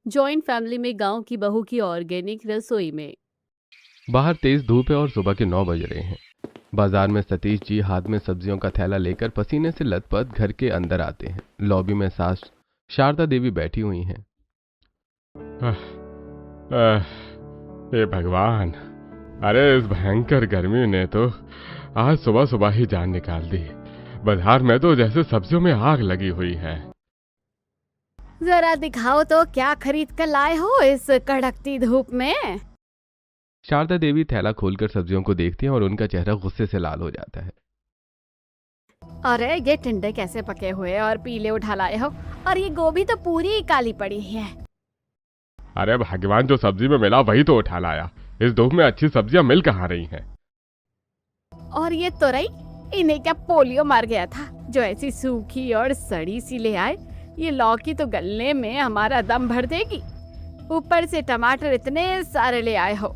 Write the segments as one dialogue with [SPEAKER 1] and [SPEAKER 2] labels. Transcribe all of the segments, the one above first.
[SPEAKER 1] Joint family में गांव की बहू की ऑर्गेनिक रसोई में।
[SPEAKER 2] बाहर तेज धूप है और सुबह के 9 बज रहे हैं। बाजार में सतीश जी हाथ में सब्जियों का थैला लेकर पसीने से लथपथ घर के अंदर आते हैं। लॉबी में सास शारदा देवी बैठी हुई हैं।
[SPEAKER 3] आह, आह, हे भगवान। अरे इस भयंकर गर्मी ने तो आज सुबह सुबह ही जान निकाल दी। बाजार में तो जैसे सब्जियों में आग लगी हुई है।
[SPEAKER 1] जरा दिखाओ तो क्या खरीद कर लाए हो इस कड़कती धूप में।
[SPEAKER 2] शारदा देवी थैला खोलकर सब्जियों को देखती हैं और उनका चेहरा गुस्से से लाल हो जाता है।
[SPEAKER 1] अरे ये टिंडे कैसे पके हुए और पीले उठा लाए हो, और ये गोभी तो पूरी काली पड़ी है।
[SPEAKER 3] अरे भगवान, जो सब्जी में मिला वही तो उठा लाया। इस धूप में अच्छी सब्जियां मिल कहाँ रही हैं।
[SPEAKER 1] और ये तोरई, इन्हें क्या पोलियो मार गया था जो ऐसी सूखी और सड़ी सी ले आए। ये लौकी तो गलने में हमारा दम भर देगी, ऊपर से टमाटर इतने सारे ले आए हो।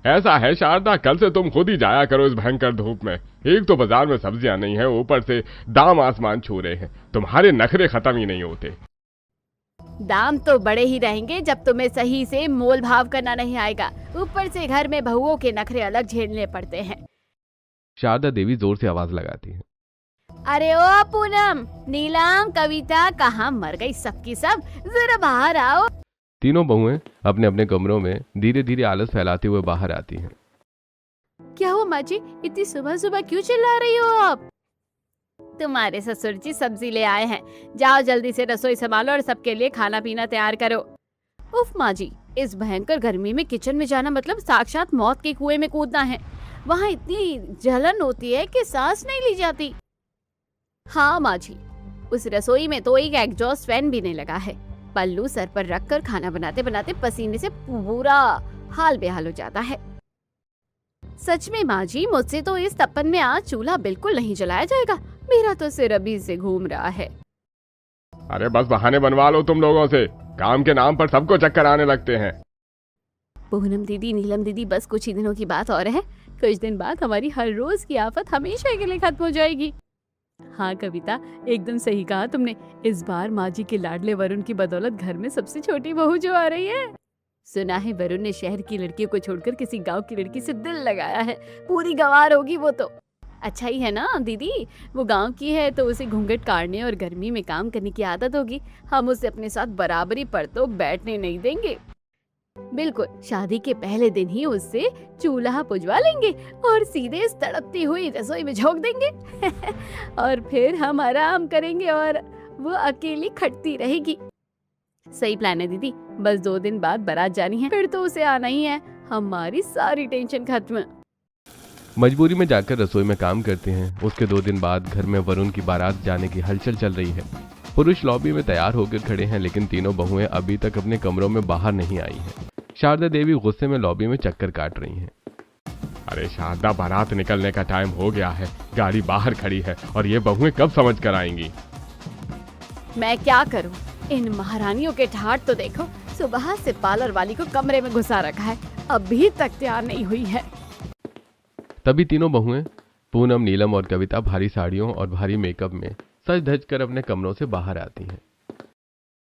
[SPEAKER 3] ऐसा है शारदा, कल से तुम खुद ही जाया करो इस भयंकर धूप में। एक तो बाजार में सब्जियां नहीं है, ऊपर से दाम आसमान छू रहे हैं। तुम्हारे नखरे खत्म ही नहीं होते।
[SPEAKER 1] दाम तो बड़े ही रहेंगे जब तुम्हें सही से मोल भाव करना नहीं आएगा। ऊपर से घर में बहुओं के नखरे अलग झेलने पड़ते हैं।
[SPEAKER 2] शारदा देवी जोर से आवाज लगाती हैं।
[SPEAKER 1] अरे ओ पूनम, नीलम, कविता, कहाँ मर गई सबकी सब, जरा बाहर आओ।
[SPEAKER 2] तीनों बहुएं अपने अपने कमरों में धीरे धीरे आलस फैलाते हुए बाहर आती हैं।
[SPEAKER 1] क्या हुआ माँ जी, इतनी सुबह सुबह क्यों चिल्ला रही हो आप? तुम्हारे ससुर जी सब्जी ले आए हैं, जाओ जल्दी से रसोई संभालो और सबके लिए खाना पीना तैयार करो। उफ माँ जी, इस भयंकर गर्मी में किचन में जाना मतलब साक्षात मौत के कुएं में कूदना है। वहाँ इतनी जलन होती है कि सांस नहीं ली जाती। हाँ माँ जी, उस रसोई में तो एक एग्जॉस्ट फैन भी नहीं लगा है। पल्लू सर पर रखकर खाना बनाते बनाते पसीने से पूरा हाल बेहाल हो जाता है। सच में माँ जी, मुझसे तो इस तपन में आज चूल्हा बिल्कुल नहीं जलाया जाएगा। मेरा तो सिर अभी से घूम रहा है।
[SPEAKER 3] अरे बस बहाने बनवा लो तुम लोगों से, काम के नाम पर सबको चक्कर आने लगते हैं।
[SPEAKER 1] पूनम दीदी, नीलम दीदी, बस कुछ ही दिनों की बात और है। कुछ दिन बाद हमारी हर रोज की आफत हमेशा के लिए खत्म हो जाएगी। हाँ कविता, एकदम सही कहा तुमने। इस बार माँ जी के लाडले वरुण की बदौलत घर में सबसे छोटी बहू जो आ रही है। सुना है वरुण ने शहर की लड़कियों को छोड़कर किसी गांव की लड़की से दिल लगाया है। पूरी गंवार होगी वो तो। अच्छा ही है ना दीदी, वो गांव की है तो उसे घूंघट काटने और गर्मी में काम करने की आदत होगी। हम उसे अपने साथ बराबरी पर तो बैठने नहीं देंगे। बिल्कुल, शादी के पहले दिन ही उससे चूल्हा पुजवा लेंगे और सीधे इस तड़पती हुई रसोई में झोंक देंगे। और फिर हम आराम करेंगे और वो अकेली खटती रहेगी। सही प्लान है दीदी, बस 2 दिन बाद बारात जानी है, फिर तो उसे आना ही है। हमारी सारी टेंशन खत्म।
[SPEAKER 2] मजबूरी में जाकर रसोई में काम करते हैं। उसके 2 दिन बाद घर में वरुण की बारात जाने की हलचल चल रही है। पुरुष लॉबी में तैयार होकर खड़े हैं, लेकिन तीनों बहुएं अभी तक अपने कमरों में बाहर नहीं आई हैं। शारदा देवी गुस्से में लॉबी में चक्कर काट रही हैं।
[SPEAKER 3] अरे शारदा, बारात निकलने का टाइम हो गया है। गाड़ी बाहर खड़ी है और ये बहुएं कब समझ कर आएंगी।
[SPEAKER 1] मैं क्या करूं? इन महारानियों के ठाट तो देखो। सुबह से पार्लर वाली को कमरे में घुसा रखा है, अभी तक तैयार नहीं हुई है।
[SPEAKER 2] तभी तीनों बहुएं पूनम, नीलम और कविता भारी साड़ियों और भारी मेकअप में सज धज कर अपने कमरों से बाहर आती हैं।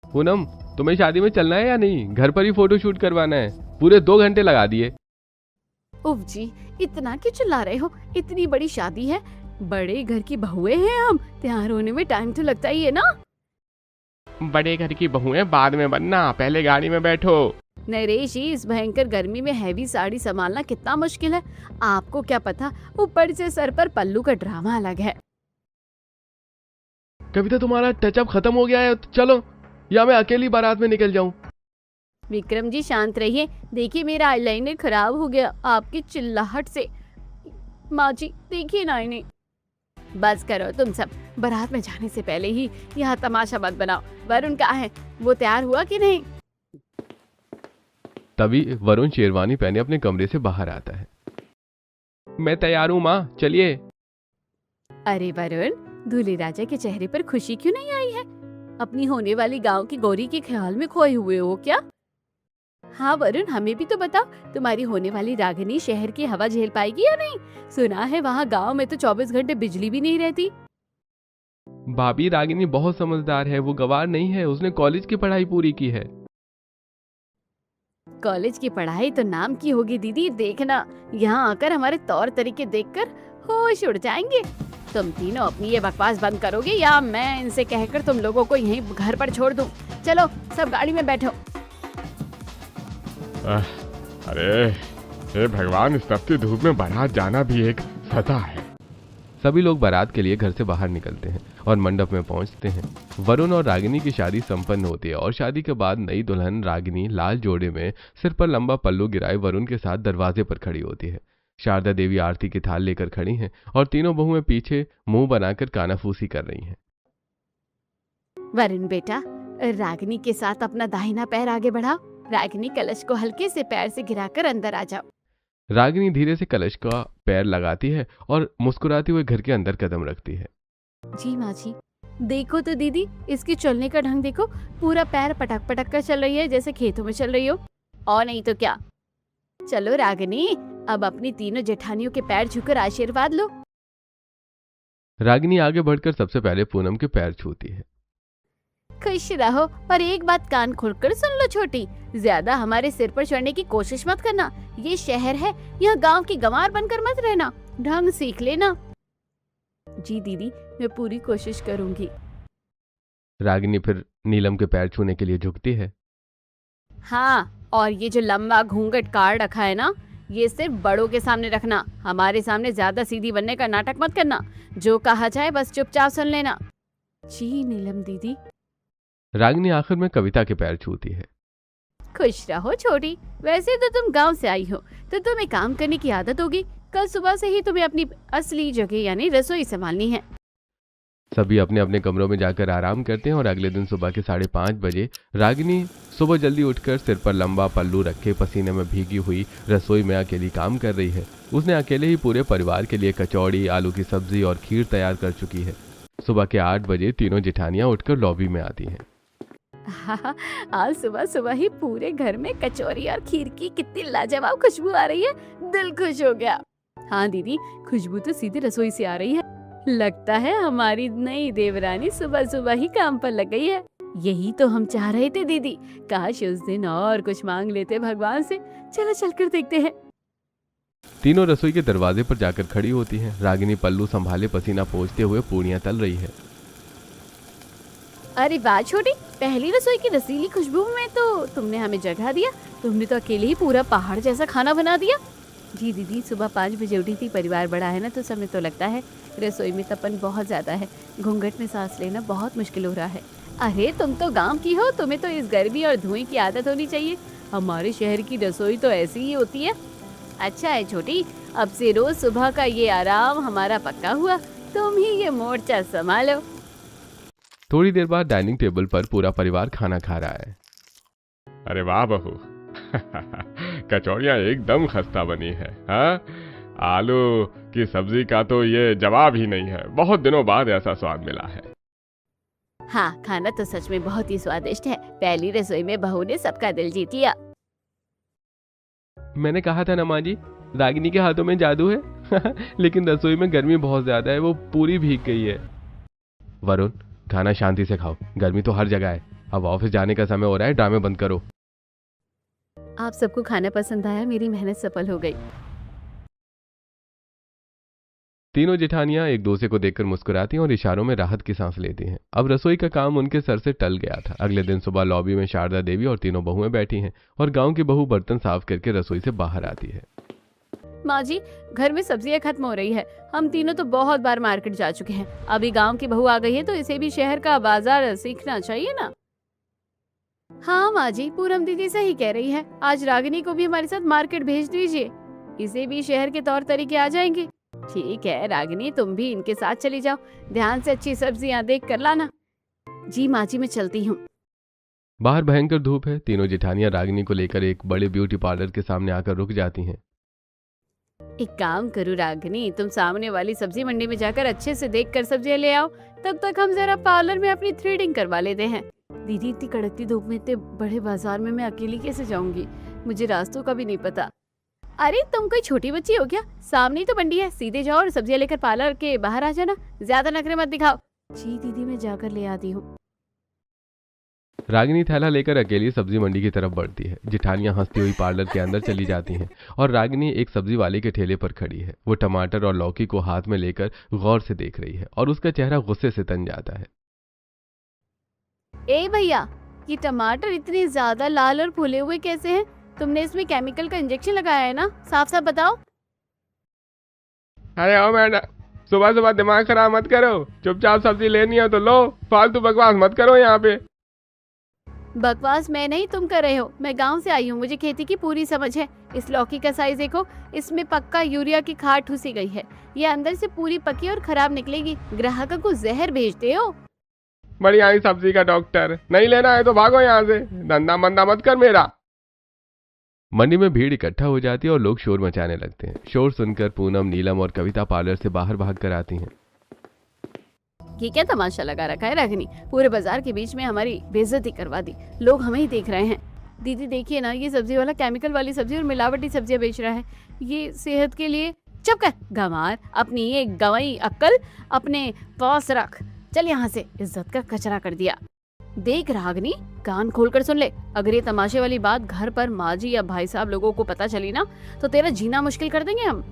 [SPEAKER 2] पूनम, तुम्हें शादी में चलना है या नहीं? घर पर ही फोटो शूट करवाना है। पूरे 2 घंटे लगा दिए।
[SPEAKER 1] उफ जी, इतना क्यों चिल्ला रहे हो? इतनी बड़ी शादी है, बड़े घर की बहुएं हैं हम, तैयार होने में टाइम तो लगता ही है ना।
[SPEAKER 3] बड़े घर की बहुएं बाद में बनना, पहले गाड़ी में बैठो।
[SPEAKER 1] नरेश जी, इस भयंकर गर्मी में हैवी साड़ी संभालना कितना मुश्किल है, आपको क्या पता। ऊपर से सर पर पल्लू का ड्रामा अलग है।
[SPEAKER 2] कविता, तुम्हारा टचअप खत्म हो गया है, चलो, या मैं अकेली बारात में निकल जाऊं।
[SPEAKER 1] विक्रम जी शांत रहिए, देखिए मेरा आईलाइनर खराब हो गया आपकी चिल्लाहट से। माँ जी देखिए ना इन्हें। बस करो तुम सब, बारात में जाने से पहले ही यहाँ तमाशा मत बनाओ। वरुण कहाँ है? वो तैयार हुआ कि नहीं?
[SPEAKER 2] तभी वरुण शेरवानी पहने अपने कमरे से बाहर आता है। मैं तैयार हूँ माँ, चलिए।
[SPEAKER 1] अरे वरुण, दूल्हे राजा के चेहरे पर खुशी क्यों नहीं आई है? अपनी होने वाली गांव की गौरी के ख्याल में खोए हुए हो क्या? हाँ वरुण, हमें भी तो बताओ, तुम्हारी होने वाली रागिनी शहर की हवा झेल पाएगी या नहीं? सुना है वहाँ गांव में तो 24 घंटे बिजली भी नहीं रहती।
[SPEAKER 2] भाभी, रागिनी बहुत समझदार है, वो गवार नहीं है, उसने कॉलेज की पढ़ाई पूरी की है।
[SPEAKER 1] कॉलेज की पढ़ाई तो नाम की होगी दीदी, देखना यहाँ आकर हमारे तौर तरीके देखकर होश उड़ जाएंगे। तुम तीनों अपनी ये बकवास बंद करोगे या मैं इनसे कहकर तुम लोगों को यहीं घर पर छोड़ दूं। चलो सब गाड़ी में बैठो।
[SPEAKER 3] अरे हे भगवान, इस तपती धूप में बारात जाना भी एक सजा है।
[SPEAKER 2] सभी लोग बारात के लिए घर से बाहर निकलते हैं और मंडप में पहुंचते हैं। वरुण और रागिनी की शादी संपन्न होती है और शादी के बाद नई दुल्हन रागिनी लाल जोड़े में सिर पर लंबा पल्लू गिराए वरुण के साथ दरवाजे पर खड़ी होती है। शारदा देवी आरती की थाल लेकर खड़ी हैं और तीनों बहुएं पीछे मुंह बनाकर कानाफूसी कर रही हैं।
[SPEAKER 1] वरुण बेटा, रागिनी के साथ अपना दाहिना पैर आगे बढ़ाओ। रागिनी, कलश को हल्के से पैर से गिराकर अंदर आ जाओ।
[SPEAKER 2] रागिनी धीरे से कलश का पैर लगाती है और मुस्कुराते हुए घर के अंदर कदम रखती है।
[SPEAKER 1] जी माँ जी। देखो तो दीदी, इसके चलने का ढंग देखो, पूरा पैर पटक पटक कर चल रही है जैसे खेतों में चल रही हो। और नहीं तो क्या। चलो रागिनी, अब अपनी तीनों जेठानियों के पैर छूकर आशीर्वाद लो।
[SPEAKER 2] रागिनी आगे बढ़कर सबसे पहले पूनम के पैर छूती है।
[SPEAKER 1] खुश रहो, पर एक बात कान खोलकर सुन लो छोटी, ज्यादा हमारे सिर पर चढ़ने की कोशिश मत करना। ये शहर है, यहाँ गांव की गंवार बनकर मत रहना, ढंग सीख लेना। जी दीदी, मैं पूरी कोशिश करूंगी।
[SPEAKER 2] रागिनी फिर नीलम के पैर छूने के लिए झुकती है।
[SPEAKER 1] हाँ, और ये जो लंबा घूंघट काट रखा है ना, ये सिर्फ बड़ों के सामने रखना। हमारे सामने ज्यादा सीधी बनने का नाटक मत करना। जो कहा जाए बस चुपचाप सुन लेना। जी नीलम दीदी।
[SPEAKER 2] रागिनी आखिर में कविता के पैर छूती है।
[SPEAKER 1] खुश रहो छोटी, वैसे तो तुम गांव से आई हो तो तुम्हें काम करने की आदत होगी। कल सुबह से ही तुम्हें अपनी असली जगह यानी रसोई संभालनी है।
[SPEAKER 2] सभी अपने अपने कमरों में जाकर आराम करते हैं और अगले दिन सुबह के 5:30 बजे रागिनी सुबह जल्दी उठकर सिर पर लंबा पल्लू रखे पसीने में भीगी हुई रसोई में अकेली काम कर रही है। उसने अकेले ही पूरे परिवार के लिए कचौड़ी, आलू की सब्जी और खीर तैयार कर चुकी है। सुबह के 8 बजे तीनों जेठानियां उठकर लॉबी में आती हैं।
[SPEAKER 1] आज सुबह सुबह ही पूरे घर में कचौरी और खीर की कितनी लाजवाब खुशबू आ रही है, दिल खुश हो गया। हाँ दीदी, खुशबू तो सीधे रसोई से आ रही है। लगता है हमारी नई देवरानी सुबह सुबह ही काम पर लग गई है। यही तो हम चाह रहे थे दीदी, काश उस दिन और कुछ मांग लेते भगवान से। चलो चलकर देखते हैं।
[SPEAKER 2] तीनों रसोई के दरवाजे पर जाकर खड़ी होती हैं। रागिनी पल्लू संभाले पसीना पोंछते हुए पूड़ियां तल रही है।
[SPEAKER 1] अरे वाह छोटी, पहली रसोई की रसीली खुशबू में तो तुमने हमें जगह दिया। तुमने तो अकेले ही पूरा पहाड़ जैसा खाना बना दिया। जी दीदी, सुबह 5 बजे उठी थी। परिवार बड़ा है ना, तो समय तो लगता है। रसोई में तपन बहुत ज्यादा है, घूंघट में सांस लेना बहुत मुश्किल हो रहा है। अरे तुम तो गांव की हो, तुम्हें तो इस गर्मी और धुएं की आदत होनी चाहिए। हमारे शहर की रसोई तो ऐसी ही होती है। अच्छा है छोटी, अब से रोज सुबह का ये आराम हमारा पक्का हुआ। तुम ही ये मोर्चा संभालो।
[SPEAKER 2] थोड़ी देर बाद डाइनिंग टेबल पर पूरा परिवार खाना खा रहा है।
[SPEAKER 3] अरे वाह बहू, कचौड़ियाँ एकदम खस्ता बनी है। हाँ, आलू की सब्जी का तो ये जवाब ही नहीं है। बहुत दिनों बाद ऐसा स्वाद मिला है।
[SPEAKER 1] हाँ, खाना तो सच में बहुत ही स्वादिष्ट है। पहली रसोई में बहू ने सबका दिल जीत लिया।
[SPEAKER 2] मैंने कहा था ना माँ जी, रागिनी के हाथों में जादू है। लेकिन रसोई में गर्मी बहुत ज्यादा है, वो पूरी भीग गई है। वरुण, खाना शांति से खाओ, गर्मी तो हर जगह है। अब ऑफिस जाने का समय हो रहा है, ड्रामे बंद करो।
[SPEAKER 1] आप सबको खाना पसंद आया, मेरी मेहनत सफल हो गई।
[SPEAKER 2] तीनों जेठानियां एक दूसरे को देखकर मुस्कुराती हैं और इशारों में राहत की सांस लेती हैं। अब रसोई का काम उनके सर से टल गया था। अगले दिन सुबह लॉबी में शारदा देवी और तीनों बहुएं बैठी हैं और गांव की बहू बर्तन साफ करके रसोई से बाहर आती है।
[SPEAKER 1] माँ जी, घर में सब्जियां खत्म हो रही है। हम तीनों तो बहुत बार मार्केट जा चुके हैं। अभी गांव की बहू आ गई है तो इसे भी शहर का बाजार सीखना चाहिए ना। हाँ माँ जी, पूनम दीदी सही कह रही है। आज रागिनी को भी हमारे साथ मार्केट भेज दीजिए, इसे भी शहर के तौर तरीके आ जाएंगे। ठीक है रागिनी, तुम भी इनके साथ चली जाओ। ध्यान से अच्छी सब्जियां देख कर लाना। जी माँ जी, मैं चलती हूँ।
[SPEAKER 2] बाहर भयंकर धूप है। तीनों जेठानियां रागिनी को लेकर एक बड़े ब्यूटी पार्लर के सामने आकर रुक जाती हैं।
[SPEAKER 1] एक काम करो रागिनी, तुम सामने वाली सब्जी मंडी में जाकर अच्छे से देखकर सब्जियां ले आओ। तब तक हम जरा पार्लर में अपनी थ्रेडिंग करवा लेते हैं। दीदी, इतनी कड़कती धूप में इतने बड़े बाजार में मैं अकेली कैसे जाऊंगी? मुझे रास्तों का भी नहीं पता। अरे तुम कोई छोटी बच्ची हो क्या? सामने ही तो मंडी है, सीधे जाओ और सब्जियां लेकर पार्लर के बाहर आ जाना। ज्यादा नखरे मत दिखाओ। जी दीदी, मैं जाकर ले आती हूँ।
[SPEAKER 2] रागिनी थैला लेकर अकेली सब्जी मंडी की तरफ बढ़ती है। जिठानियां हंसती हुई पार्लर के अंदर चली जाती हैं और रागिनी एक सब्जी वाले के ठेले पर खड़ी है। वो टमाटर और लौकी को हाथ में लेकर गौर से देख रही है और उसका चेहरा गुस्से से तन जाता है।
[SPEAKER 1] ए भैया, ये टमाटर इतने ज्यादा लाल और फूले हुए कैसे हैं? तुमने इसमें केमिकल का इंजेक्शन लगाया है ना? साफ साफ बताओ।
[SPEAKER 3] अरे ओ मैडम, सुबह सुबह दिमाग खराब मत करो। चुपचाप सब्जी लेनी है तो लो, फालतू बकवास मत करो यहाँ पे।
[SPEAKER 1] बकवास मैं नहीं, तुम कर रहे हो। मैं गांव से आई हूँ, मुझे खेती की पूरी समझ है। इस लौकी का साइज देखो, इसमें पक्का यूरिया की खाद ठूसी गई है। ये अंदर से पूरी पकी और खराब निकलेगी। ग्राहकों को जहर भेजते हो।
[SPEAKER 3] बढ़िया ही सब्जी का डॉक्टर, नहीं लेना है तो भागो यहाँ से, धंधा मंदा मत कर मेरा।
[SPEAKER 2] मंडी में भीड़ इकट्ठा हो जाती है और लोग शोर मचाने लगते हैं। शोर सुनकर पूनम, नीलम और कविता पार्लर से बाहर भाग कर आती हैं।
[SPEAKER 1] ये क्या तमाशा लगा रखा है रागिनी? पूरे बाजार के बीच में हमारी बेइज्जती करवा दी। लोग हमें ही देख रहे हैं। दीदी देखिए ना, ये सब्जी वाला केमिकल वाली सब्जी और मिलावटी सब्जियां बेच रहा है। ये सेहत के लिए। चुप कर गंवार, अपनी ये गंवाई अक्ल अपने पास रख। चल यहाँ से, इज्जत का कचरा कर दिया। देख रागिनी, कान खोलकर सुन ले। अगर ये तमाशे वाली बात घर पर माँ जी या भाई साहब लोगों को पता चली ना, तो तेरा जीना मुश्किल कर देंगे हम।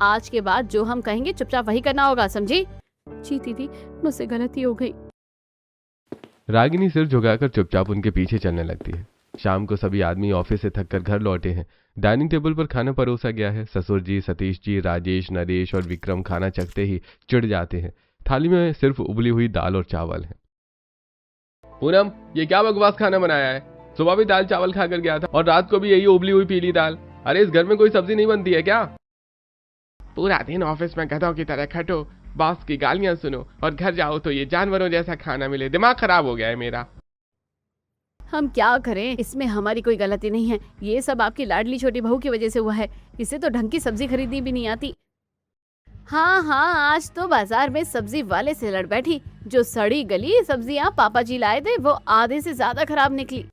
[SPEAKER 1] आज के बाद जो हम कहेंगे चुपचाप वही करना होगा, समझी? जी दीदी, मुझसे गलती हो गई।
[SPEAKER 2] रागिनी सिर झुकाकर चुपचाप उनके पीछे चलने लगती है। शाम को सभी आदमी ऑफिस से थककर घर लौटे हैं। डाइनिंग टेबल पर खाना परोसा गया है। ससुर जी, सतीश जी, राजेश, नरेश और विक्रम खाना चखते ही चिढ़ जाते हैं। थाली में सिर्फ उबली हुई दाल और चावल है।
[SPEAKER 3] पूनम, ये क्या बकवास खाना बनाया है? सुबह भी दाल चावल खाकर गया था और रात को भी यही उबली हुई पीली दाल। अरे इस घर में कोई सब्जी नहीं बनती है क्या? पूरा दिन ऑफिस में गधों की तरह खटो, बॉस की गालियां सुनो और घर जाओ तो ये जानवरों जैसा खाना मिले। दिमाग खराब हो गया है मेरा।
[SPEAKER 1] हम क्या करें, इसमें हमारी कोई गलती नहीं है। ये सब आपकी लाडली छोटी बहू की वजह से हुआ है। इसे तो ढंग की सब्जी खरीदनी भी नहीं आती। हाँ हाँ, आज तो बाजार में सब्जी वाले से लड़ बैठी। जो सड़ी गली सब्जियां पापा जी लाए थे, वो आधे से ज्यादा खराब निकली।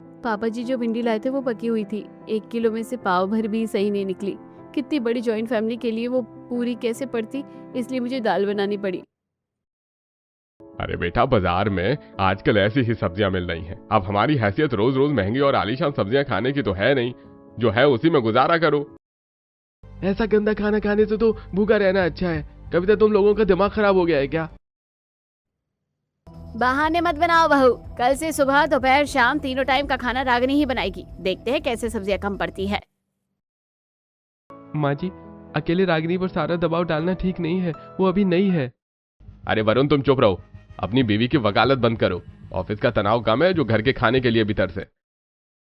[SPEAKER 1] पापा जी जो भिंडी लाए थे वो पकी हुई थी। 1 किलो में से पाव भर भी सही नहीं निकली। कितनी बड़ी जॉइंट फैमिली के लिए वो पूरी कैसे पड़ती, इसलिए मुझे दाल बनानी पड़ी।
[SPEAKER 3] अरे बेटा, बाजार में आजकल ऐसी ही सब्जियां मिल रही हैं। अब हमारी हैसियत रोज रोज महंगी और आलीशान सब्जियां खाने की तो है नहीं। जो है उसी में गुजारा करो। ऐसा गंदा खाना खाने से तो भूखा रहना अच्छा है। कविता, तुम लोगों का दिमाग खराब हो गया है क्या?
[SPEAKER 1] बहाने मत बनाओ बहू। कल से सुबह दोपहर शाम तीनों टाइम का खाना रागिनी ही बनाएगी। देखते हैं कैसे सब्जियां कम पड़ती है।
[SPEAKER 2] माँ जी, अकेले रागिनी पर सारा दबाव डालना ठीक नहीं है। वो अभी नई है।
[SPEAKER 3] अरे वरुण, तुम चुप रहो। अपनी बीवी की वकालत बंद करो। ऑफिस का तनाव कम है जो घर के खाने के लिए भीतर से।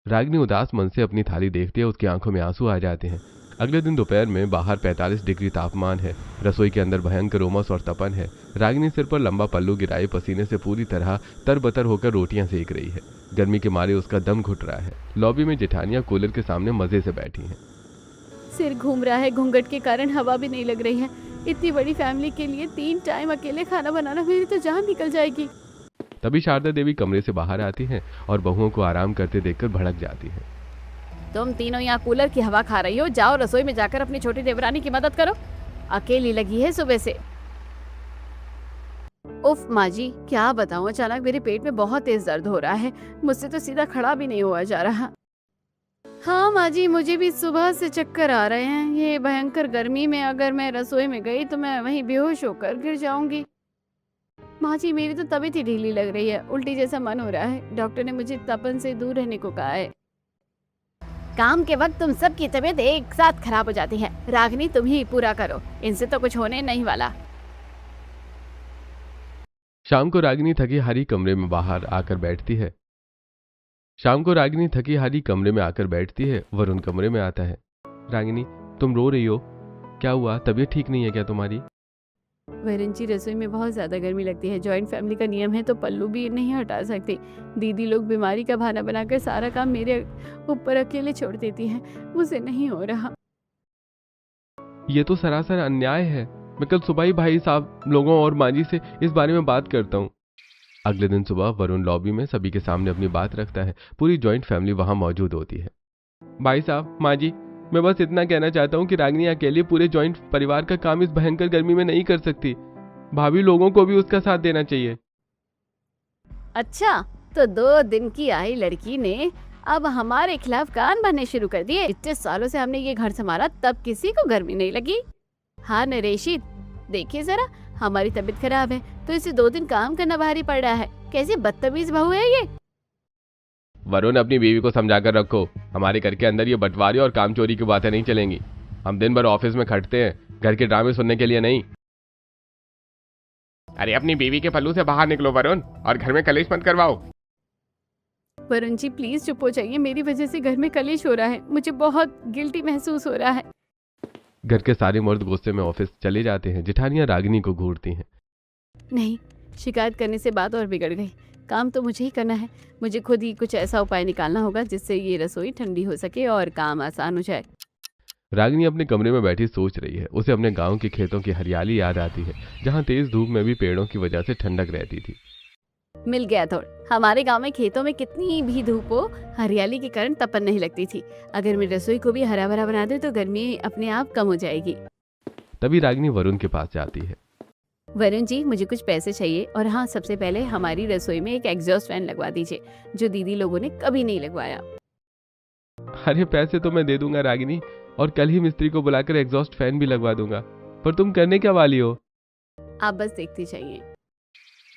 [SPEAKER 2] रागिनी उदास मन से अपनी थाली देखती है। उसकी आंखों में आंसू आ जाते हैं। अगले दिन दोपहर में बाहर 45 डिग्री तापमान है। रसोई के अंदर भयंकर उमस और तपन है। रागिनी सिर पर लंबा पल्लू गिराए पसीने से पूरी तरह तरबतर होकर रोटियां सेक रही है। गर्मी के मारे उसका दम घुट रहा है। लॉबी में जेठानियां कूलर के सामने मजे से बैठी हैं।
[SPEAKER 1] सिर घूम रहा है, घूंघट के कारण हवा भी नहीं लग रही है। इतनी बड़ी फैमिली के लिए 3 टाइम अकेले खाना बनाना, मेरी तो जान निकल जाएगी।
[SPEAKER 2] तभी शारदा देवी कमरे से बाहर आती हैं और बहुओं को आराम करते देखकर भड़क जाती है।
[SPEAKER 1] तुम तीनों यहाँ कूलर की हवा खा रही हो, जाओ रसोई में जाकर अपनी छोटी देवरानी की मदद करो। अकेली लगी है सुबह से। उफ माँ जी, क्या बताऊँ, अचानक मेरे पेट में बहुत तेज दर्द हो रहा है। मुझसे तो सीधा खड़ा भी नहीं हुआ जा रहा। हाँ माँ जी, मुझे भी सुबह से चक्कर आ रहे हैं। ये भयंकर गर्मी में अगर मैं रसोई में गई तो मैं वहीं बेहोश होकर गिर जाऊंगी। माँ जी, मेरी तो तबीयत ही ढीली लग रही है। उल्टी जैसा मन हो रहा है। डॉक्टर ने मुझे तपन से दूर रहने को कहा है। काम के वक्त तुम सबकी तबीयत एक साथ खराब हो जाती है। रागिनी, तुम ही पूरा करो, इनसे तो कुछ होने नहीं वाला।
[SPEAKER 2] शाम को रागिनी थकी हारी कमरे में बाहर आकर बैठती है। वरुण कमरे में आता है। रागिनी, तुम रो रही हो, क्या हुआ? तबीयत ठीक नहीं है क्या तुम्हारी?
[SPEAKER 1] वरुण जी, रसोई में बहुत ज्यादा गर्मी लगती है। जॉइंट फैमिली का नियम है तो पल्लू भी नहीं हटा सकती। दीदी लोग बीमारी का बहाना बनाकर सारा काम मेरे ऊपर अकेले छोड़ देती हैं। मुझसे नहीं हो रहा।
[SPEAKER 2] ये तो सरासर अन्याय है। मैं कल सुबह ही भाई साहब लोगों और माँ जी से इस बारे में बात करता हूँ। अगले दिन सुबह वरुण लॉबी में सभी के सामने अपनी बात रखता है। पूरी जॉइंट फैमिली वहां मौजूद होती है। भाई साहब, माँ जी, मैं बस इतना कहना चाहता हूँ कि रागिनी अकेले पूरे जॉइंट परिवार का काम इस भयंकर गर्मी में नहीं कर सकती। भाभी लोगों को भी उसका साथ देना चाहिए।
[SPEAKER 1] अच्छा, तो 2 दिन की आई लड़की ने अब हमारे खिलाफ कान भरने शुरू कर दिए। इतने सालों से हमने ये घर संभाला, तब किसी को गर्मी नहीं लगी। हाँ नरेशी, देखिए जरा, हमारी तबीयत खराब है तो इसे 2 दिन काम करना भारी पड़ रहा है। कैसी बदतमीज बहू है ये।
[SPEAKER 2] वरुण, अपनी बीवी को समझा कर रखो। हमारे घर के अंदर ये बंटवारे और काम चोरी की बातें नहीं चलेंगी। हम दिन भर ऑफिस में खटते हैं, घर के ड्रामे सुनने के लिए नहीं।
[SPEAKER 3] अरे अपनी बीवी के पल्लू से बाहर निकलो वरुण, और घर में कलेश मत करवाओ।
[SPEAKER 1] वरुण जी प्लीज चुप हो जाइए, मेरी वजह से घर में कलेश हो रहा है, मुझे बहुत गिल्टी महसूस हो रहा है।
[SPEAKER 2] घर के सारे मर्द गुस्से में ऑफिस चले जाते हैं। जेठानियां रागिनी को घूरती हैं।
[SPEAKER 1] नहीं, शिकायत करने से बात और बिगड़ गई। काम तो मुझे ही करना है। मुझे खुद ही कुछ ऐसा उपाय निकालना होगा जिससे ये रसोई ठंडी हो सके और काम आसान हो जाए।
[SPEAKER 2] रागिनी अपने कमरे में बैठी सोच रही है। उसे अपने गांव के खेतों की हरियाली याद आती है, जहां तेज धूप में भी पेड़ों की वजह से ठंडक रहती थी।
[SPEAKER 1] मिल गया थोड़। हमारे गांव में खेतों में कितनी भी धूप हो, हरियाली के कारण तपन नहीं लगती थी। अगर मैं रसोई को भी हरा भरा बना दे तो गर्मी अपने आप कम हो जाएगी।
[SPEAKER 2] तभी रागिनी वरुण के पास जाती है।
[SPEAKER 1] वरुण जी, मुझे कुछ पैसे चाहिए, और हाँ, सबसे पहले हमारी रसोई में एक एग्जॉस्ट फैन लगवा दीजिए, जो दीदी लोगों ने कभी नहीं लगवाया।
[SPEAKER 2] अरे पैसे तो मैं दे दूंगा रागिनी, और कल ही मिस्त्री को बुलाकर एग्जॉस्ट फैन भी लगवा दूंगा, पर तुम करने क्या वाली हो?
[SPEAKER 1] आप बस देखती जाइए।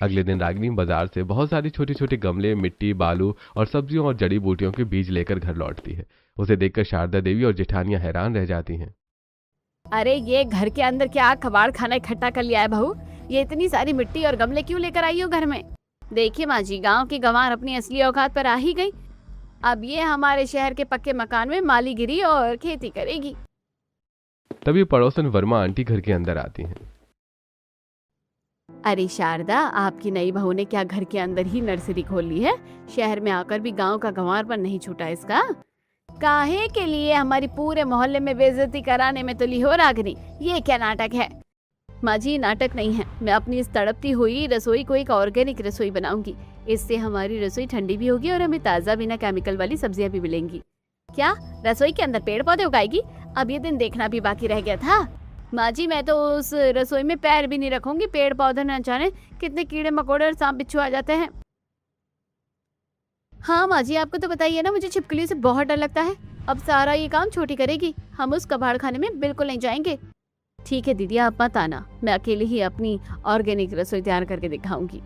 [SPEAKER 2] अगले दिन रागिनी बाजार से बहुत सारी छोटे छोटे गमले, मिट्टी, बालू और सब्जियों और जड़ी बूटियों के बीज लेकर घर लौटती है। उसे देखकर शारदा देवी और जेठानियां हैरान रह जाती हैं।
[SPEAKER 1] अरे ये घर के अंदर क्या कबाड़ खाना इकट्ठा कर लिया है बहू? ये इतनी सारी मिट्टी और गमले क्यों लेकर आई हो घर में? देखिए माँ जी, गांव की गंवार अपनी असली औकात पर आ ही गई। अब ये हमारे शहर के पक्के मकान में मालीगिरी और खेती करेगी।
[SPEAKER 2] तभी पड़ोसन वर्मा आंटी घर के अंदर आती हैं।
[SPEAKER 1] अरे शारदा, आपकी नई बहू ने क्या घर के अंदर ही नर्सरी खोल ली है? शहर में आकर भी गांव का गंवार पर नहीं छूटा इसका। काहे के लिए हमारी पूरे मोहल्ले में बेइज्जती कराने में तुली हो रागिनी? ये क्या नाटक है? माँ जी, नाटक नहीं है। मैं अपनी इस तड़पती हुई रसोई को एक ऑर्गेनिक रसोई बनाऊंगी। इससे हमारी रसोई ठंडी भी होगी और हमें ताज़ा बिना केमिकल वाली सब्जियां भी मिलेंगी। क्या रसोई के अंदर पेड़ पौधे उगाएगी? अब ये दिन देखना भी बाकी रह गया था। माँ जी, मैं तो उस रसोई में पैर भी नहीं रखूंगी। पेड़ पौधे न जाने कितने कीड़े मकोड़े और सांप बिच्छू आ जाते हैं। हाँ माँ जी, आपको तो बताइए ना, मुझे छिपकलियों से बहुत डर लगता है। अब सारा ये काम छोटी करेगी। हम उस कबाड़ खाने में बिल्कुल नहीं जाएंगे। ठीक है दीदी, आप मत आना, मैं अकेले ही अपनी ऑर्गेनिक रसोई तैयार करके दिखाऊंगी।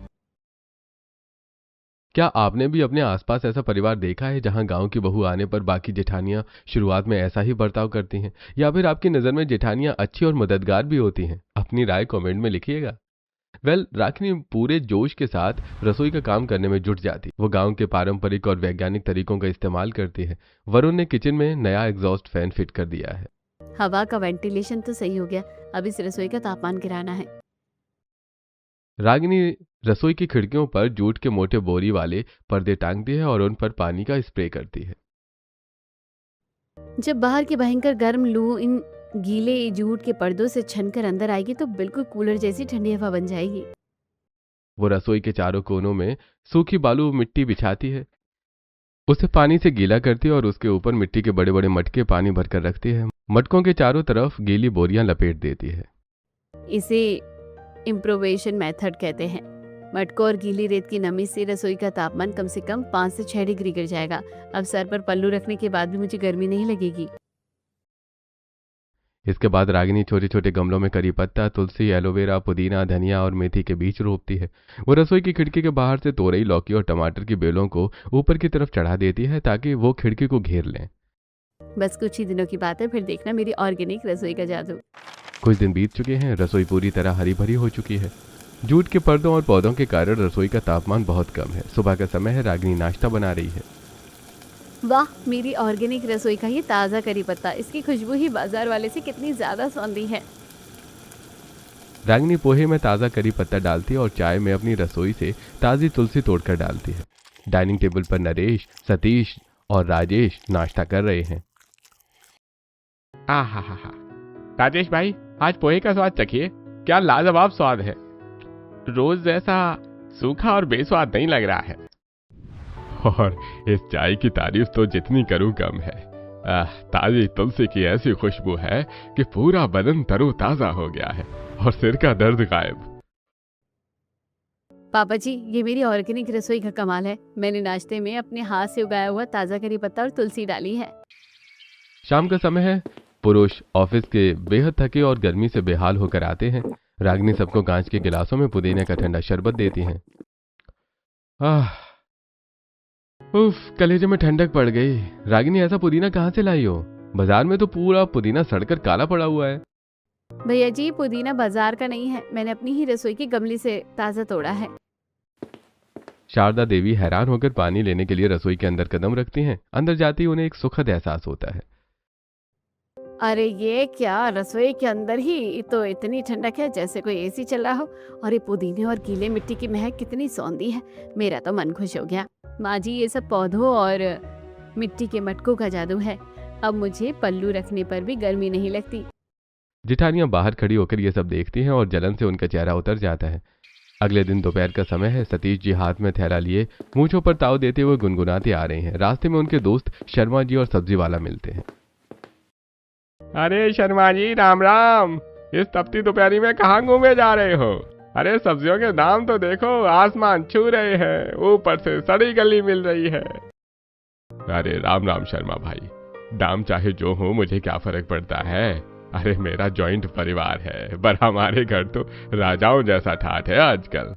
[SPEAKER 2] क्या आपने भी अपने आसपास ऐसा परिवार देखा है जहां गांव की बहू आने पर बाकी जेठानियां शुरुआत में ऐसा ही बर्ताव करती हैं? या फिर आपकी नजर में जेठानियां अच्छी और मददगार भी होती हैं? अपनी राय कमेंट में लिखिएगा। रागिनी पूरे जोश के साथ रसोई का काम करने में जुट जाती। वो गांव के पारंपरिक और वैज्ञानिक तरीकों का इस्तेमाल करती है। वरुण ने किचन में नया एग्जॉस्ट फैन फिट कर दिया है।
[SPEAKER 1] हवा का वेंटिलेशन तो सही हो गया, अब इस रसोई का तापमान गिराना है।
[SPEAKER 2] रागिनी रसोई की खिड़कियों पर जूट के मोटे बोरी वाले पर्दे टांगती है और उन पर पानी का स्प्रे करती है।
[SPEAKER 1] जब बाहर की भयंकर गर्म लू इन गीले जूट के पर्दों से छनकर अंदर आएगी तो बिल्कुल कूलर जैसी ठंडी हवा बन जाएगी।
[SPEAKER 2] वो रसोई के चारों कोनों में सूखी बालू मिट्टी बिछाती है, उसे पानी से गीला करती है और उसके ऊपर मिट्टी के बड़े बड़े मटके पानी भरकर रखती है। मटकों के चारों तरफ गीली बोरियां लपेट देती है।
[SPEAKER 1] इसे इम्प्रोवेशन मेथड कहते हैं। मटकों और गीली रेत की नमी से रसोई का तापमान कम से कम 5 से 6 डिग्री गिर जाएगा। अब सर पर पल्लू रखने के बाद भी मुझे गर्मी नहीं लगेगी।
[SPEAKER 2] इसके बाद रागिनी छोटे छोटे गमलों में करी पत्ता, तुलसी, एलोवेरा, पुदीना, धनिया और मेथी के बीज रोपती है। वो रसोई की खिड़की के बाहर से तोरई, लौकी और टमाटर की बेलों को ऊपर की तरफ चढ़ा देती है ताकि वो खिड़की को घेर लें।
[SPEAKER 1] बस कुछ ही दिनों की बात है, फिर देखना मेरी ऑर्गेनिक रसोई का जादू।
[SPEAKER 2] कुछ दिन बीत चुके हैं। रसोई पूरी तरह हरी भरी हो चुकी है। जूट के पर्दों और पौधों के कारण रसोई का तापमान बहुत कम है। सुबह का समय है। रागिनी नाश्ता बना रही है।
[SPEAKER 1] वाह, मेरी ऑर्गेनिक रसोई का ये ताज़ा करी पत्ता, इसकी खुशबू ही बाजार वाले से कितनी ज्यादा सौंधी है।
[SPEAKER 2] रागिनी पोहे में ताज़ा करी पत्ता डालती है और चाय में अपनी रसोई से ताज़ी तुलसी तोड़कर डालती है। डाइनिंग टेबल पर नरेश, सतीश और राजेश नाश्ता कर रहे हैं।
[SPEAKER 3] आहा हा हा, राजेश भाई, आज पोहे का स्वाद चखिए, क्या लाजवाब स्वाद है। रोज जैसा सूखा और बेस्वाद नहीं लग रहा है। और इस चाय की तारीफ तो जितनी करूं कम है। ताजी तुलसी की ऐसी खुशबू है कि पूरा बदन तरोताजा हो गया है और सिर का दर्द गायब।
[SPEAKER 1] पापा जी, ये मेरी ऑर्गेनिक रसोई का कमाल है। मैंने नाश्ते में अपने हाथ से उगाया हुआ ताज़ा करी पत्ता और तुलसी डाली है।
[SPEAKER 2] शाम का समय है। पुरुष ऑफिस के बेहद थके और गर्मी से बेहाल होकर आते हैं। रागिनी सबको कांच के गिलासों में पुदीने का ठंडा शरबत देती हैं। उफ, कलेजे में ठंडक पड़ गई। रागिनी, ऐसा पुदीना कहाँ से लाई हो? बाजार में तो पूरा पुदीना सड़कर काला पड़ा हुआ है।
[SPEAKER 1] भैया जी, पुदीना बाजार का नहीं है, मैंने अपनी ही रसोई की गमले से ताज़ा तोड़ा है।
[SPEAKER 2] शारदा देवी हैरान होकर पानी लेने के लिए रसोई के अंदर कदम रखती हैं। अंदर जाते ही उन्हें एक सुखद एहसास होता है।
[SPEAKER 1] अरे ये क्या, रसोई के अंदर ही तो इतनी ठंडक है जैसे कोई एसी चल रहा हो। और ये पुदीने और गीले मिट्टी की महक कितनी सौंधी है। मेरा तो मन खुश हो गया। माँ जी, ये सब पौधों और मिट्टी के मटकों का जादू है। अब मुझे पल्लू रखने पर भी गर्मी नहीं लगती।
[SPEAKER 2] जिठानियां बाहर खड़ी होकर ये सब देखती हैं और जलन से उनका चेहरा उतर जाता है। अगले दिन दोपहर का समय है। सतीश जी हाथ में थैला लिए मूंछों पर ताव देते हुए गुनगुनाते आ रहे हैं। रास्ते में उनके दोस्त शर्मा जी और सब्जी वाला मिलते हैं।
[SPEAKER 3] अरे शर्मा जी, राम राम। इस तपती दोपहरी में कहाँ घूमे जा रहे हो? अरे सब्जियों के दाम तो देखो, आसमान छू रहे हैं, ऊपर से सड़ी गली मिल रही है। अरे राम राम शर्मा भाई, दाम चाहे जो हो मुझे क्या फर्क पड़ता है। अरे मेरा जॉइंट परिवार है, पर हमारे घर तो राजाओं जैसा ठाठ है आजकल।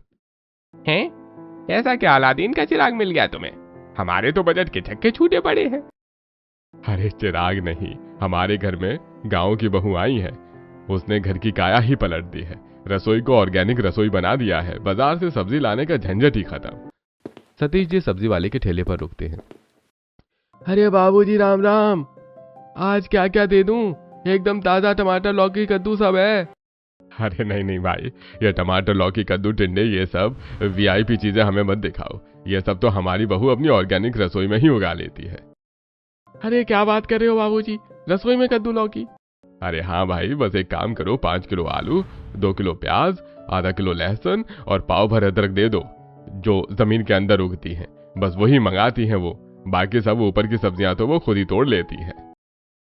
[SPEAKER 3] हैं? ऐसा क्या अलादीन का चिराग मिल गया तुम्हें? हमारे तो बजट के छक्के छूटे पड़े हैं। अरे चिराग नहीं, हमारे घर में गांव की बहू आई है। उसने घर की काया ही पलट दी है। रसोई को ऑर्गेनिक रसोई बना दिया है। बाजार से सब्जी लाने का झंझट ही खत्म।
[SPEAKER 2] सतीश जी सब्जी वाले के ठेले पर रुकते हैं। अरे बाबूजी, राम राम। आज क्या क्या दे दूं? एकदम ताजा टमाटर, लौकी, कद्दू सब है।
[SPEAKER 3] अरे नहीं नहीं भाई, ये टमाटर, लौकी, कद्दू, टिंडे, ये सब वीआईपी चीजें हमें मत दिखाओ। ये सब तो हमारी बहू अपनी ऑर्गेनिक रसोई में ही उगा लेती है।
[SPEAKER 2] अरे क्या बात कर रहे हो बाबूजी, रसोई में कद्दू लौकी?
[SPEAKER 3] अरे हाँ भाई, बस एक काम करो, 5 किलो आलू, 2 किलो प्याज, आधा किलो लहसुन और पाव भर अदरक दे दो, जो जमीन के अंदर उगती हैं। बस वही मंगाती हैं वो। बाकी सब ऊपर की सब्जियां तो वो खुद ही तोड़ लेती हैं।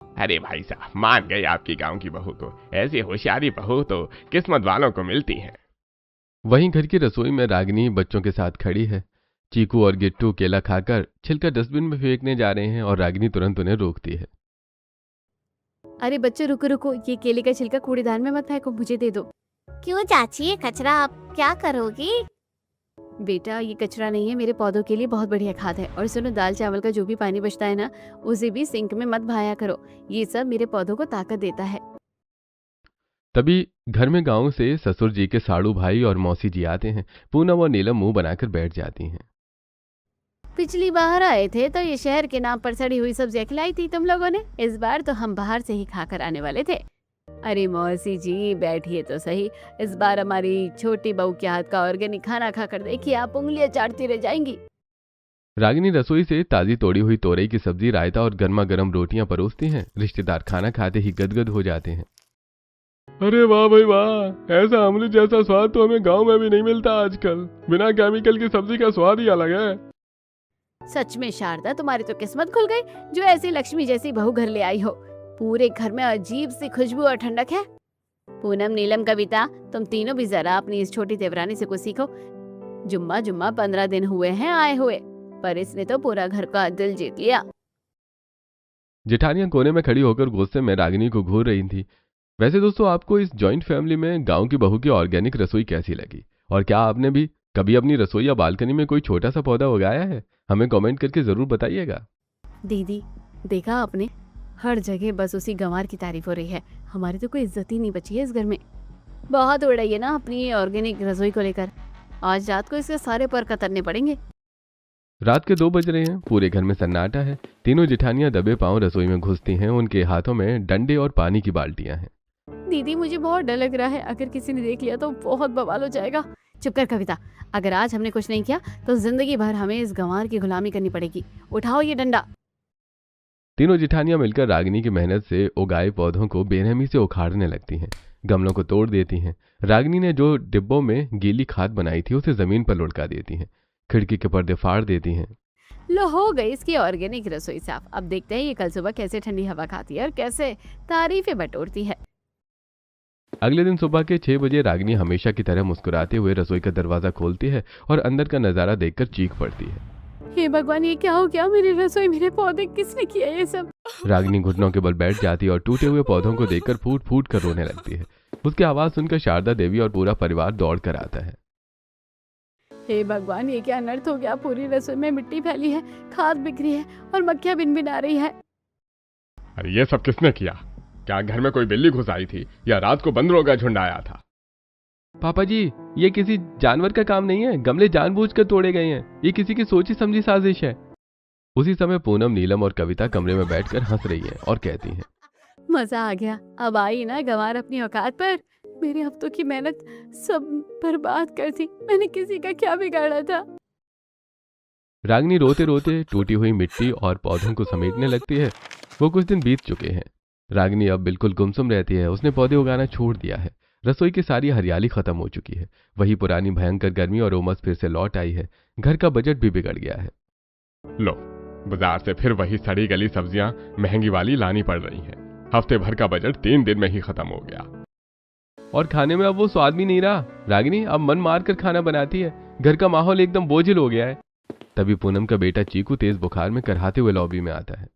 [SPEAKER 3] अरे भाई साहब, मान गए आपकी गांव की बहू को। ऐसी होशियारी बहू तो किस्मत वालों को मिलती है।
[SPEAKER 2] वहीं घर की रसोई में रागिनी बच्चों के साथ खड़ी है। चीकू और गिट्टू केला खाकर छिलका डस्टबिन में फेंकने जा रहे हैं और रागिनी तुरंत उन्हें रोकती है।
[SPEAKER 1] अरे बच्चों, रुको रुको, ये केले का छिलका कूड़ेदान में मत फेंको, मुझे दे दो।
[SPEAKER 4] क्यों चाची, ये कचरा आप क्या करोगी?
[SPEAKER 1] बेटा, ये कचरा नहीं है, मेरे पौधों के लिए बहुत बढ़िया खाद है। और सुनो, दाल चावल का जो भी पानी बचता है ना, उसे भी सिंक में मत बहाया करो। ये सब मेरे पौधों को ताकत देता है।
[SPEAKER 2] तभी घर में गांव से ससुर जी के साड़ू भाई और मौसी जी आते हैं। पूनम और नीलम मुंह बनाकर बैठ जाती हैं।
[SPEAKER 1] पिछली बार आए थे तो ये शहर के नाम पर सड़ी हुई सब्जियां खिलाई थी तुम लोगों ने। इस बार तो हम बाहर से ही खाकर आने वाले थे। अरे मौसी जी, बैठिए तो सही। इस बार हमारी छोटी बहू के हाथ का ऑर्गेनिक खाना खाकर देखिए, आप उंगलियां चाटती रह जाएंगी।
[SPEAKER 2] रागिनी रसोई से ताजी तोड़ी हुई तोरई की सब्जी, रायता और गर्मा गर्म रोटियां परोसती हैं। रिश्तेदार खाना खाते ही गदगद हो जाते हैं।
[SPEAKER 3] अरे वाह भाई वाह, ऐसा अमृत जैसा स्वाद तो हमें गांव में भी नहीं मिलता आजकल। बिना केमिकल की सब्जी का स्वाद ही अलग है।
[SPEAKER 1] सच में शारदा, तुम्हारी तो किस्मत खुल गई जो ऐसी लक्ष्मी जैसी बहू घर ले आई हो। पूरे घर में अजीब सी खुशबू और ठंडक है। पूनम, नीलम, कविता, तुम तीनों भी जरा अपनी इस छोटी देवरानी से कुछ सीखो। जुम्मा जुम्मा 15 दिन हुए हैं आए हुए, पर इसने तो पूरा घर का दिल जीत लिया।
[SPEAKER 2] जेठानियां कोने में खड़ी होकर गुस्से में रागिनी को घूर रही थी। वैसे दोस्तों, आपको इस जॉइंट फैमिली में गांव की बहू की ऑर्गेनिक रसोई कैसी लगी? और क्या आपने भी कभी अपनी रसोई या बालकनी में कोई छोटा सा पौधा उगाया है? हमें कमेंट करके जरूर बताइएगा।
[SPEAKER 1] दीदी, देखा आपने, हर जगह बस उसी गंवार की तारीफ हो रही है। हमारी तो कोई इज्जत ही नहीं बची है इस घर में। बहुत उड़ रही है ना अपनी ऑर्गेनिक रसोई को लेकर। आज रात को इसके सारे पर कतरने पड़ेंगे।
[SPEAKER 2] रात के 2 बज रहे हैं। पूरे घर में सन्नाटा है। तीनों जेठानियां दबे पांव रसोई में घुसती हैं। उनके हाथों में डंडे और पानी की बाल्टियां हैं।
[SPEAKER 1] दीदी, मुझे बहुत डर लग रहा है, अगर किसी ने देख लिया तो बहुत बवाल हो जाएगा। चुप कर कविता, अगर आज हमने कुछ नहीं किया तो जिंदगी भर हमें इस गंवार की गुलामी करनी पड़ेगी। उठाओ ये डंडा।
[SPEAKER 2] तीनों जेठानियां मिलकर रागिनी की मेहनत से उगाए पौधों को बेरहमी से उखाड़ने लगती हैं। गमलों को तोड़ देती हैं। रागिनी ने जो डिब्बों में गीली खाद बनाई थी उसे जमीन पर लुढ़का देती हैं। खिड़की के पर्दे फाड़ देती हैं।
[SPEAKER 1] लो, हो गई इसकी ऑर्गेनिक रसोई साफ। अब देखते हैं ये कल सुबह कैसे ठंडी हवा खाती है और कैसे तारीफें बटोरती है।
[SPEAKER 2] अगले दिन सुबह के 6 बजे रागिनी हमेशा की तरह मुस्कुराते हुए रसोई का दरवाजा खोलती है और अंदर का नजारा देखकर चीख पड़ती है।
[SPEAKER 1] हे भगवान, ये क्या हो गया? मेरी रसोई, मेरे पौधे, किसने किया ये सब?
[SPEAKER 2] रागिनी घुटनों के बल बैठ जाती है और टूटे हुए पौधों को देखकर फूट फूट कर रोने लगती है। उसकी आवाज सुनकर शारदा देवी और पूरा परिवार दौड़ कर आता है।
[SPEAKER 1] हे भगवान, ये क्या अनर्थ हो गया? पूरी रसोई में मिट्टी फैली है, खाद बिखरी है और मक्खियां भिनभिना रही है।
[SPEAKER 3] अरे ये सब किसने किया? क्या घर में कोई बिल्ली घुस आई थी या रात को बंदरों का झुंड आया था?
[SPEAKER 2] पापा जी, ये किसी जानवर का काम नहीं है। गमले जानबूझकर तोड़े गए हैं। ये किसी की सोची समझी साजिश है। उसी समय पूनम, नीलम और कविता कमरे में बैठकर हंस रही हैं और कहती हैं,
[SPEAKER 1] मजा आ गया। अब आई ना गंवार अपनी औकात पर। मेरे हफ्तों की मेहनत सब बर्बाद कर दी। मैंने किसी का क्या बिगाड़ा था?
[SPEAKER 2] रागिनी रोते रोते टूटी हुई मिट्टी और पौधों को समेटने लगती है। वो कुछ दिन बीत चुके हैं। रागिनी अब बिल्कुल गुमसुम रहती है। उसने पौधे उगाना छोड़ दिया है। रसोई की सारी हरियाली खत्म हो चुकी है। वही पुरानी भयंकर गर्मी और उमस फिर से लौट आई है। घर का बजट भी बिगड़ गया है।
[SPEAKER 3] लो, बाजार से फिर वही सड़ी गली सब्जियां महंगी वाली लानी पड़ रही हैं। हफ्ते भर का बजट 3 दिन में ही खत्म हो गया।
[SPEAKER 2] और खाने में अब वो स्वाद भी नहीं रहा। रागिनी अब मन मार कर खाना बनाती है। घर का माहौल एकदम बोझिल हो गया है। तभी पूनम का बेटा चीकू तेज बुखार में करहाते हुए लॉबी में आता है।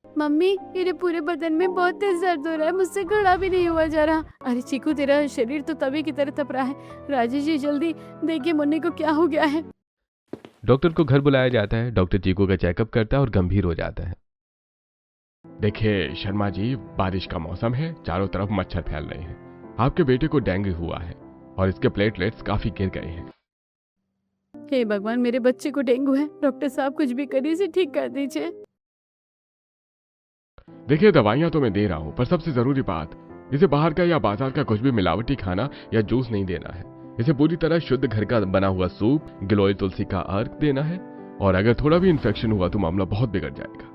[SPEAKER 1] मम्मी, मेरे पूरे बदन में बहुत तेज दर्द हो रहा है। मुझसे खड़ा भी नहीं हुआ जा रहा। अरे चीकू, तेरा शरीर तो तवे की तरह तप रहा है। राजेश जी, जल्दी देखिए मुन्नी को क्या हो गया है।
[SPEAKER 2] डॉक्टर को घर बुलाया जाता है। डॉक्टर चीकू का चेकअप करता है और गंभीर हो जाता है।
[SPEAKER 3] देखिए शर्मा जी, बारिश का मौसम है, चारों तरफ मच्छर फैल रहे हैं। आपके बेटे को डेंगू हुआ है और इसके प्लेटलेट्स काफी गिर गए हैं।
[SPEAKER 1] हे भगवान, मेरे बच्चे को डेंगू है। डॉक्टर साहब, कुछ भी करिए, इसे ठीक कर दीजिए।
[SPEAKER 3] देखिए, दवाइयां तो मैं दे रहा हूँ, पर सबसे जरूरी बात, इसे बाहर का या बाजार का कुछ भी मिलावटी खाना या जूस नहीं देना है। इसे पूरी तरह शुद्ध घर का बना हुआ सूप, गिलोय तुलसी का अर्क देना है। और अगर थोड़ा भी इन्फेक्शन हुआ तो मामला बहुत बिगड़ जाएगा।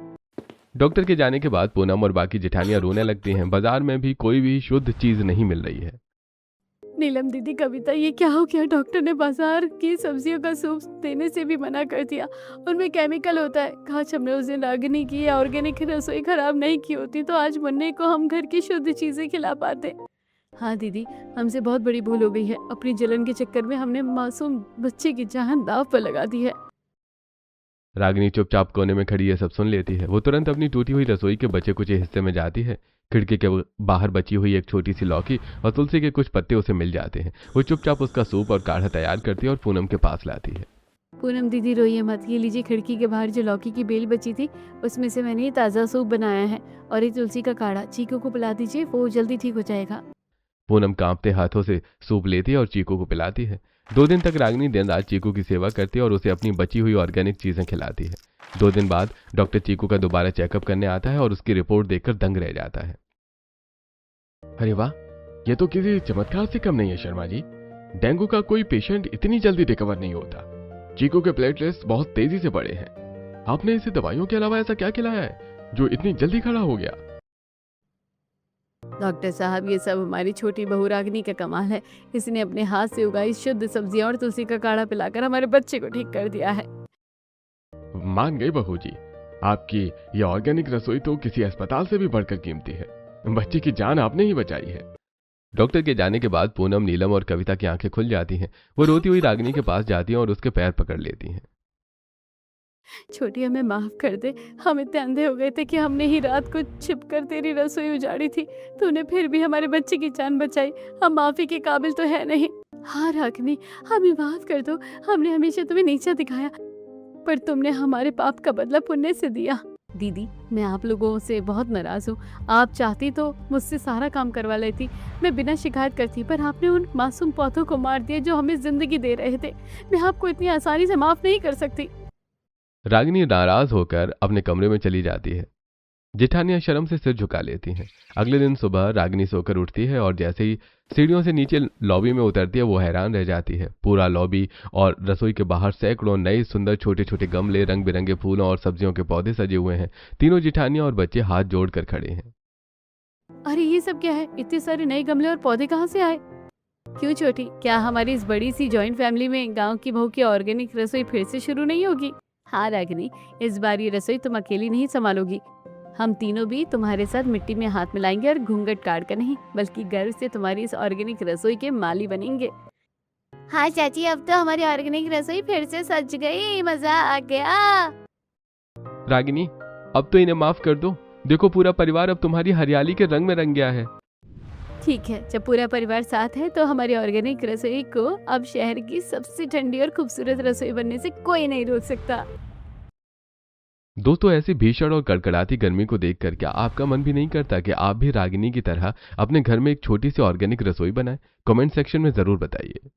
[SPEAKER 2] डॉक्टर के जाने के बाद पूनम और बाकी जेठानियां रोने लगती हैं। बाजार में भी कोई भी शुद्ध चीज नहीं मिल रही है।
[SPEAKER 1] नीलम दीदी, कविता, ये क्या हो गया? डॉक्टर ने बाजार की सब्जियों का सूप देने से भी मना कर दिया। उनमें केमिकल होता है। काश हमने उस दिन रागिनी की ऑर्गेनिक रसोई खराब नहीं की होती तो आज मुन्ने को हम घर की शुद्ध चीजें खिला पाते। हाँ दीदी, हमसे बहुत बड़ी भूल हो गई है। अपनी जलन के चक्कर में हमने मासूम बच्चे की जान दाव पर लगा दी है।
[SPEAKER 2] रागिनी चुपचाप कोने में खड़ी ये सब सुन लेती है। वो तुरंत अपनी टूटी हुई रसोई के बचे कुछ हिस्से में जाती है। खिड़की के बाहर बची हुई एक छोटी सी लौकी और तुलसी के कुछ पत्ते उसे मिल जाते हैं। वो चुपचाप उसका सूप और काढ़ा तैयार करती है और पूनम के पास लाती है।
[SPEAKER 1] पूनम दीदी, रोइए मत। ये लीजिए, खिड़की के बाहर जो लौकी की बेल बची थी उसमें से मैंने ये ताज़ा सूप बनाया है। और ये तुलसी का काढ़ा चीकू को पिला दीजिए, वो जल्दी ठीक हो जाएगा।
[SPEAKER 2] पूनम कांपते हाथों से सूप लेती है और चीकू को पिलाती है। 2 दिन तक रागिनी दिन रात चीकू की सेवा करती है और उसे अपनी बची हुई ऑर्गेनिक चीजें खिलाती है। 2 दिन बाद डॉक्टर चीकू का दोबारा चेकअप करने आता है और उसकी रिपोर्ट देखकर दंग रह जाता है।
[SPEAKER 3] अरे वाह, ये तो किसी चमत्कार से कम नहीं है शर्मा जी। डेंगू का कोई पेशेंट इतनी जल्दी रिकवर नहीं होता। चीकू के प्लेटलेट्स बहुत तेजी से बढ़े हैं। आपने इसे दवाइयों के अलावा ऐसा क्या खिलाया है जो इतनी जल्दी खड़ा हो गया?
[SPEAKER 1] डॉक्टर साहब, ये सब हमारी छोटी बहू रागिनी का कमाल है। इसने अपने हाथ से उगाई शुद्ध सब्जियां और तुलसी का काढ़ा पिलाकर हमारे बच्चे को ठीक कर दिया है।
[SPEAKER 3] मान गई बहू जी, आपकी ये ऑर्गेनिक रसोई तो किसी अस्पताल से भी बढ़कर कीमती है। बच्चे की जान आपने ही बचाई है।
[SPEAKER 2] डॉक्टर के जाने के बाद पूनम, नीलम और कविता की आंखें खुल जाती हैं। वो रोती हुई रागिनी के पास जाती हैं और उसके पैर पकड़ लेती हैं।
[SPEAKER 1] छोटी, हमें माफ कर दे। हम इतने अंधे हो गए थे कि हमने ही रात को छिपकर तेरी रसोई उजाड़ी थी। तूने फिर भी हमारे बच्चे की जान बचाई। हम माफी के काबिल तो है नहीं। हाँ रागिनी, हमें माफ कर दो। हमने हमेशा तुम्हें नीचा दिखाया, पर तुमने हमारे पाप का बदला पुण्य से दिया। दीदी, मैं आप लोगों से बहुत नाराज हूँ। आप चाहती तो मुझसे सारा काम करवा लेती, मैं बिना शिकायत करती, पर आपने उन मासूम पौधों को मार दिया जो हमें जिंदगी दे रहे थे। मैं आपको इतनी आसानी से माफ नहीं कर सकती।
[SPEAKER 2] रागिनी नाराज होकर अपने कमरे में चली जाती है। जेठानियां शर्म से सिर झुका लेती हैं। अगले दिन सुबह रागिनी सोकर उठती है और जैसे ही सीढ़ियों से नीचे लॉबी में उतरती है वो हैरान रह जाती है। पूरा लॉबी और रसोई के बाहर सैकड़ों नए सुंदर छोटे छोटे गमले, रंग बिरंगे फूलों और सब्जियों के पौधे सजे हुए हैं। तीनों जेठानियां और बच्चे हाथ जोड़कर खड़े हैं।
[SPEAKER 1] अरे ये सब क्या है? इतने सारे नए गमले और पौधे कहाँ से आए? क्यों छोटी, क्या हमारी इस बड़ी सी जॉइंट फैमिली में गांव की बहू की ऑर्गेनिक रसोई फिर से शुरू नहीं होगी? हाँ रागिनी, इस बार ये रसोई तुम अकेली नहीं संभालोगी। हम तीनों भी तुम्हारे साथ मिट्टी में हाथ मिलाएंगे और घूंघट काट कर नहीं बल्कि गर्व से तुम्हारी इस ऑर्गेनिक रसोई के माली बनेंगे।
[SPEAKER 4] हाँ चाची, अब तो हमारी ऑर्गेनिक रसोई फिर से सज गई, मजा आ गया।
[SPEAKER 2] रागिनी, अब तो इन्हें माफ कर दो। देखो पूरा परिवार अब तुम्हारी हरियाली के रंग में रंग गया है।
[SPEAKER 1] ठीक है, जब पूरा परिवार साथ है तो हमारी ऑर्गेनिक रसोई को अब शहर की सबसे ठंडी और खूबसूरत रसोई बनने से कोई नहीं रोक सकता।
[SPEAKER 2] दोस्तों, ऐसी भीषण और कड़कड़ाती गर्मी को देखकर क्या आपका मन भी नहीं करता कि आप भी रागिनी की तरह अपने घर में एक छोटी सी ऑर्गेनिक रसोई बनाएं? कमेंट सेक्शन में जरूर बताइए।